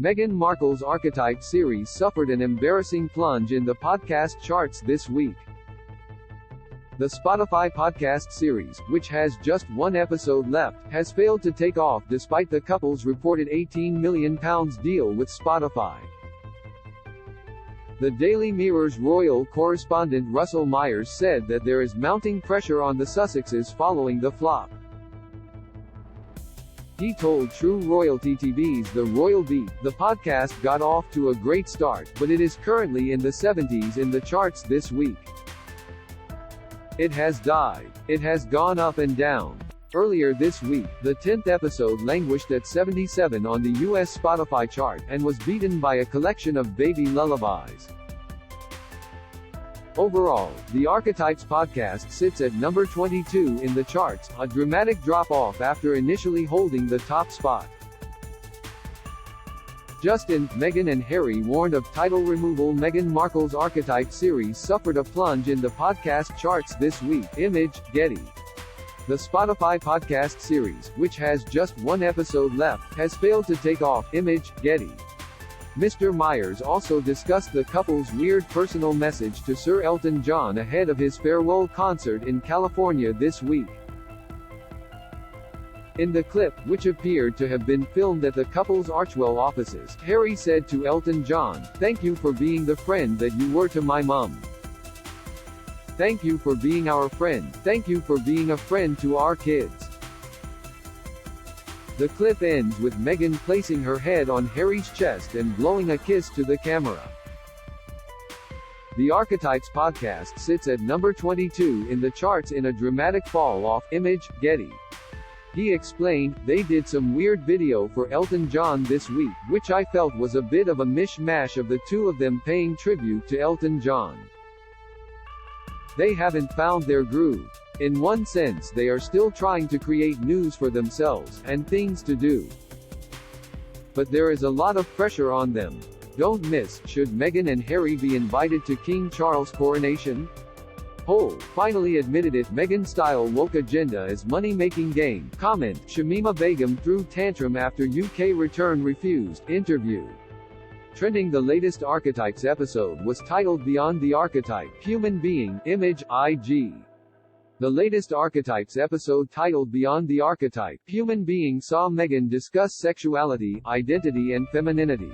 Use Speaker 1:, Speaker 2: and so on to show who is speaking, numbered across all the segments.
Speaker 1: Meghan Markle's Archetype series suffered an embarrassing plunge in the podcast charts this week. The Spotify podcast series, which has just one episode left, has failed to take off despite the couple's reported £18 million deal with Spotify. The Daily Mirror's royal correspondent Russell Myers said that there is mounting pressure on the Sussexes following the flop. He told True Royalty TV's The Royal Beat, "The podcast got off to a great start, but it is currently in the 70s in the charts this week. It has died. It has gone up and down." Earlier this week, the 10th episode languished at 77 on the US Spotify chart, and was beaten by a collection of baby lullabies. Overall, the Archetypes podcast sits at number 22 in the charts, a dramatic drop-off after initially holding the top spot. Justin, Meghan and Harry warned of title removal. Meghan Markle's Archetype series suffered a plunge in the podcast charts this week. Image, Getty. The Spotify podcast series, which has just one episode left, has failed to take off. Image, Getty. Mr. Myers also discussed the couple's weird personal message to Sir Elton John ahead of his farewell concert in California this week. In the clip, which appeared to have been filmed at the couple's Archwell offices, Harry said to Elton John, "Thank you for being the friend that you were to my mum. Thank you for being our friend. Thank you for being a friend to our kids." The clip ends with Meghan placing her head on Harry's chest and blowing a kiss to the camera. The Archetypes podcast sits at number 22 in the charts in a dramatic fall-off. Image, Getty. He explained, "They did some weird video for Elton John this week, which I felt was a bit of a mishmash of the two of them paying tribute to Elton John. They haven't found their groove. In one sense they are still trying to create news for themselves, and things to do. But there is a lot of pressure on them. Don't miss, should Meghan and Harry be invited to King Charles' coronation?" Hole finally admitted it. Meghan-style woke agenda is money-making game. Comment, Shamima Begum threw tantrum after UK return refused. Interview. Trending. The latest Archetypes episode was titled Beyond the Archetype, Human Being. Image, IG. The latest Archetypes episode titled Beyond the Archetype, Human Being saw Meghan discuss sexuality, identity and femininity.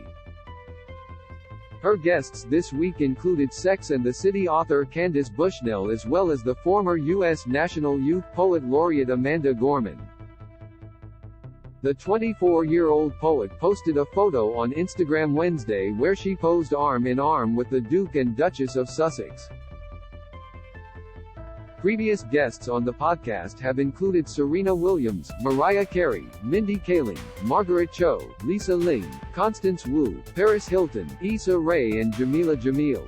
Speaker 1: Her guests this week included Sex and the City author Candace Bushnell as well as the former U.S. National Youth Poet Laureate Amanda Gorman. The 24-year-old poet posted a photo on Instagram Wednesday where she posed arm in arm with the Duke and Duchess of Sussex. Previous guests on the podcast have included Serena Williams, Mariah Carey, Mindy Kaling, Margaret Cho, Lisa Ling, Constance Wu, Paris Hilton, Issa Rae and Jamila Jamil.